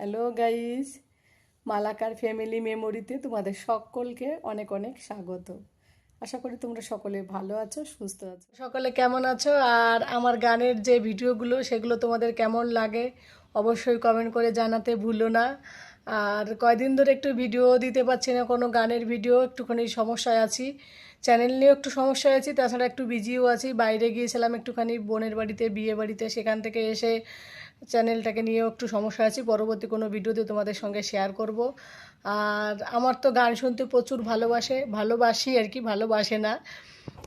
Hello guys, Malakar family মেমোরিতে তোমাদের সকলকে অনেক অনেক স্বাগত। আশা করি তোমরা সকলে ভালো আছো, সুস্থ আছো। সকলে কেমন আছো? আর আমার গানের যে ভিডিওগুলো সেগুলো তোমাদের কেমন লাগে অবশ্যই কমেন্ট করে জানাতে ভুলো না। আর কয়দিন ধরে একটু ভিডিও দিতে পারছি না, কোনো গানের ভিডিও, একটুখানি সমস্যায় আছি, চ্যানেল নিয়েও একটু সমস্যায় আছি, তাছাড়া একটু বিজিও আছি। বাইরে গিয়েছিলাম একটুখানি বোনের বাড়িতে, বিয়ে বাড়িতে, সেখান থেকে এসে চ্যানেলটাকে নিয়েও একটু সমস্যা আছি। পরবর্তী কোনো ভিডিওতে তোমাদের সঙ্গে শেয়ার করব। আর আমার তো গান শুনতে প্রচুর ভালোবাসি আর কি, ভালোবাসে না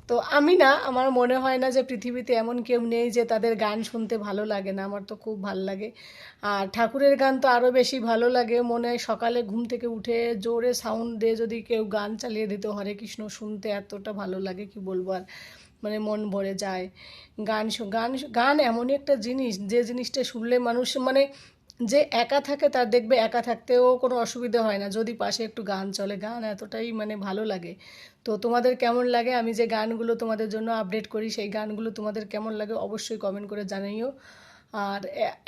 তো আমি না, আমার মনে হয় না যে পৃথিবীতে এমন কেউ নেই যে তাদের গান শুনতে ভালো লাগে না। আমার তো খুব ভালো লাগে। আর ঠাকুরের গান তো আরও বেশি ভালো লাগে। মনে হয় সকালে ঘুম থেকে উঠে জোরে সাউন্ড দিয়ে যদি কেউ গান চালিয়ে দিত হরে কৃষ্ণ, শুনতে এতটা ভালো লাগে কি বলবো আর, মানে মন ভরে যায়। গান গান গান এমনই একটা জিনিস, যে জিনিসটা শুনলে মানুষ মানে যে একা থাকে তার দেখবে একা থাকতেও কোনো অসুবিধা হয় না যদি পাশে একটু গান চলে। গান এতটাই মানে ভালো লাগে। তো তোমাদের কেমন লাগে? আমি যে গানগুলো তোমাদের জন্য আপডেট করি সেই গানগুলো তোমাদের কেমন লাগে অবশ্যই কমেন্ট করে জানাইও। আর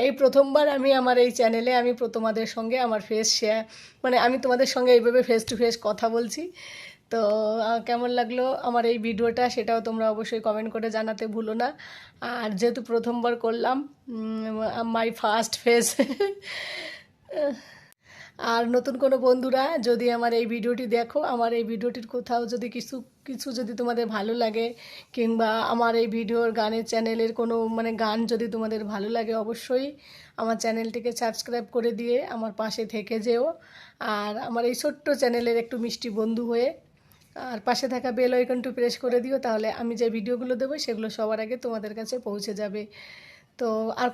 এই প্রথমবার আমি আমার এই চ্যানেলে আমি তোমাদের সঙ্গে আমার ফেস শেয়ার, মানে আমি তোমাদের সঙ্গে এইভাবে ফেস টু ফেস কথা বলছি। তো কেমন লাগলো আমার এই ভিডিওটা সেটাও তোমরা অবশ্যই কমেন্ট করে জানাতে ভুলো না। আর যেহেতু প্রথমবার করলাম, মাই ফার্স্ট ফেস। আর নতুন কোনো বন্ধুরা যদি আমার এই ভিডিওটি দেখো, আমার এই ভিডিওটির কোথাও যদি কিছু কিছু যদি তোমাদের ভালো লাগে, কিংবা আমার এই ভিডিওর গানের চ্যানেলের কোনো মানে গান যদি তোমাদের ভালো লাগে, অবশ্যই আমার চ্যানেলটিকে সাবস্ক্রাইব করে দিয়ে আমার পাশে থেকে যেও। আর আমার এই ছোট্ট চ্যানেলের একটু মিষ্টি বন্ধু হয়ে আর পাশে থাকা বেল আইকনটি প্রেস করে দিও, তাহলে আমি যে ভিডিওগুলো দেবো সেগুলো সবার আগে তোমাদের কাছে পৌঁছে যাবে। তো আর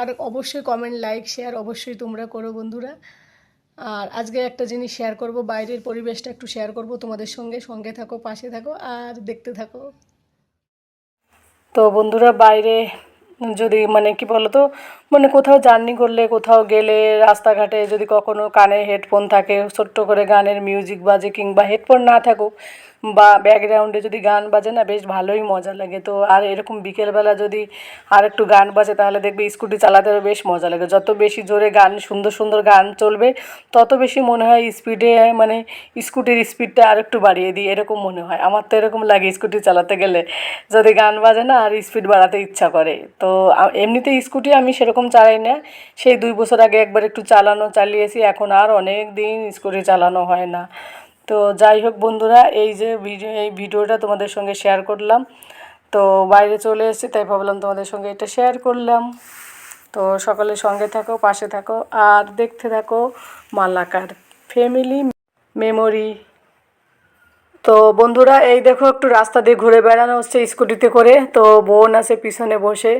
আর অবশ্যই কমেন্ট, লাইক, শেয়ার অবশ্যই তোমরা করো বন্ধুরা। আর আজকে একটা জিনিস শেয়ার করব, বাইরের পরিবেশটা একটু শেয়ার করব তোমাদের সঙ্গে। সঙ্গে থাকো, পাশে থাকো আর দেখতে থাকো। তো বন্ধুরা, বাইরে যদি মানে কি বলো তো, মানে কোথাও জার্নি করলে, কোথাও গেলে, রাস্তাঘাটে যদি কখনো কানে হেডফোন থাকে, ছোট্ট করে গানের মিউজিক বাজে, কিংবা হেডফোন না থাকুক বা ব্যাকগ্রাউন্ডে যদি গান বাজে না, বেশ ভালোই মজা লাগে। তো আর এরকম বিকেলবেলা যদি আর একটু গান বাজে তাহলে দেখবে স্কুটি চালাতেও বেশ মজা লাগে। যত বেশি জোরে গান, সুন্দর সুন্দর গান চলবে তত বেশি মনে হয় স্পিডে, মানে স্কুটির স্পিডটা আর একটু বাড়িয়ে দিই, এরকম মনে হয়। আমার তো এরকম লাগে স্কুটি চালাতে গেলে, যদি গান বাজে না আর স্পিড বাড়াতে ইচ্ছা করে। তো এমনিতে স্কুটি আমি সেরকম চালাই না, সেই 2 বছর আগে একবার একটু চালিয়েছি, এখন আর অনেক দিন স্কুটি চালানো হয় না। তো যাই হোক বন্ধুরা, এই ভিডিওটা তোমাদের সঙ্গে শেয়ার করলাম। তো বাইরে চলে এসেছি তাই ভাবলাম তোমাদের সঙ্গে এটা শেয়ার করলাম। তো সকলে সঙ্গে থাকো, পাশে থাকো আর দেখতে থাকো মালাকার ফ্যামিলি মেমোরি। তো বন্ধুরা, এই দেখো একটু রাস্তা দিয়ে ঘুরে বেড়ানো হচ্ছে স্কুটিতে করে। তো বোন আছে পিছনে বসে,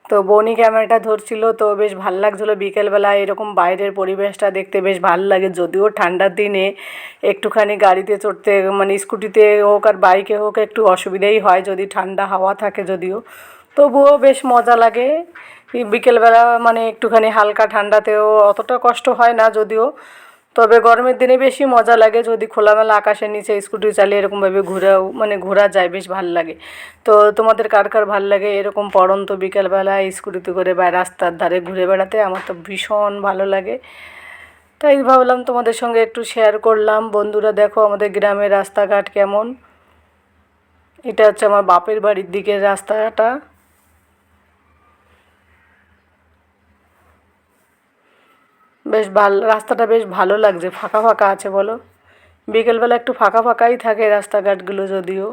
তো বোনই ক্যামেরাটা ধরছিল। তো বেশ ভাল লাগছিলো বিকেলবেলা এরকম বাইরের পরিবেশটা দেখতে, বেশ ভালো লাগে। যদিও ঠান্ডার দিনে একটুখানি গাড়িতে চড়তে, মানে স্কুটিতে হোক আর বাইকে হোক, একটু অসুবিধাই হয় যদি ঠান্ডা হাওয়া থাকে, যদিও তবুও বেশ মজা লাগে বিকেলবেলা, মানে একটুখানি হালকা ঠান্ডাতেও অতটা কষ্ট হয় না যদিও। তবে গরমের দিনে বেশি মজা লাগে যদি খোলামেলা আকাশের নিচে স্কুটি চালিয়ে এরকমভাবে ঘোরা যায়, বেশ ভাল লাগে। তো তোমাদের কার কার ভাল লাগে এরকম পড়ন্ত বিকেলবেলা স্কুটিতে করে বা রাস্তার ধারে ঘুরে বেড়াতে? আমার তো ভীষণ ভালো লাগে। তাই ভাবলাম তোমাদের সঙ্গে একটু শেয়ার করলাম। বন্ধুরা দেখো আমাদের গ্রামের রাস্তাঘাট কেমন। এটা হচ্ছে আমার বাপের বাড়ির দিকের রাস্তাটা। বেশ ভালো, রাস্তাটা বেশ ভালো লাগছে, ফাঁকা ফাঁকা আছে বলো। বিকেলবেলা একটু ফাঁকা ফাঁকাই থাকে রাস্তাঘাটগুলো যদিও।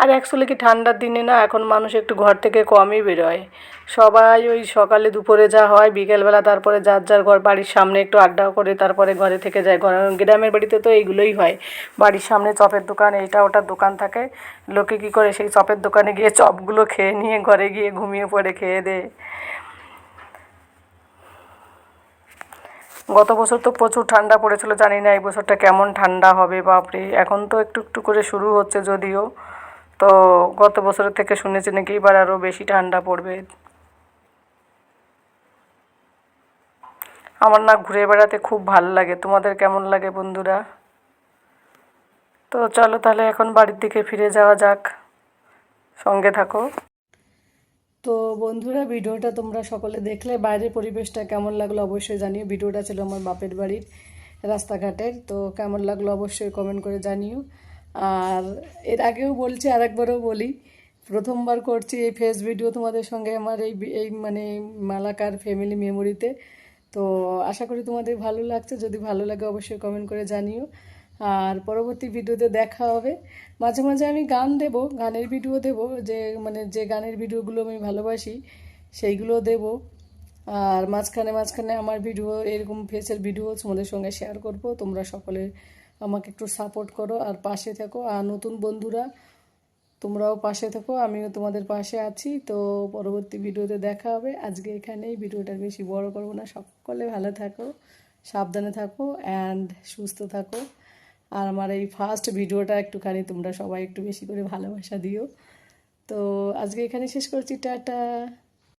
আর অ্যাকচুয়ালি কি ঠান্ডার দিনে না এখন মানুষ একটু ঘর থেকে কমই বেরোয়। সবাই ওই সকালে দুপুরে যা হয়, বিকেলবেলা তারপরে যার যার ঘর বাড়ির সামনে একটু আড্ডা করে তারপরে ঘরে থেকে যায়। গ্রামের বাড়িতে তো এইগুলোই হয়, বাড়ির সামনে চপের দোকান, এইটা ওটার দোকান থাকে। লোকে কী করে সেই চপের দোকানে গিয়ে চপগুলো খেয়ে নিয়ে ঘরে গিয়ে ঘুমিয়ে পড়ে খেয়ে দেয়ে। গত বছর তো প্রচুর ঠান্ডা পড়েছিল, জানি না এই বছরটা কেমন ঠান্ডা হবে। বাপরে, এখন তো একটু একটু করে শুরু হচ্ছে যদিও। তো গত বছরের থেকে শুনেছি নাকি এবার আরও বেশি ঠান্ডা পড়বে। আমার না ঘুরে বেড়াতে খুব ভালো লাগে, তোমাদের কেমন লাগে বন্ধুরা? তো চলো তাহলে এখন বাড়ির দিকে ফিরে যাওয়া যাক, সঙ্গে থাকো। তো বন্ধুরা, ভিডিওটা তোমরা সকলে দেখলে, বাইরের পরিবেশটা কেমন লাগলো অবশ্যই জানিও। ভিডিওটা ছিল আমার বাপের বাড়ির রাস্তাঘাটের, তো কেমন লাগলো অবশ্যই কমেন্ট করে জানিও। আর এর আগেও বলছি, আরেকবারও বলি, প্রথমবার করছি এই ফেস ভিডিও তোমাদের সঙ্গে আমার এই মানে মালাকার ফ্যামিলি মেমোরিতে। তো আশা করি তোমাদের ভালো লাগছে। যদি ভালো লাগে অবশ্যই কমেন্ট করে জানিও। আর পরবর্তী ভিডিওতে দেখা হবে। মাঝে মাঝে আমি গান দেব, গানের ভিডিও দেব, যে মানে যে গানের ভিডিওগুলো আমি ভালোবাসি সেইগুলো দেব। আর মাঝখানে মাঝখানে আমার ভিডিও, এরকম ফেসের ভিডিও তোমাদের সঙ্গে শেয়ার করব। তোমরা সকলে আমাকে একটু সাপোর্ট করো আর পাশে থেকো। আর নতুন বন্ধুরা, তোমরাও পাশে থেকো, আমিও তোমাদের পাশে আছি। তো পরবর্তী ভিডিওতে দেখা হবে। আজকে এখানেই, ভিডিওটা বেশি বড় করবো না। সকলে ভালো থাকো, সাবধানে থাকো অ্যান্ড সুস্থ থাকো। আর আমার এই ফার্স্ট ভিডিওটা একটুখানি তোমরা সবাই একটু বেশি করে ভালোবাসা দিও। তো আজকে এখানে শেষ করছি, টাটা।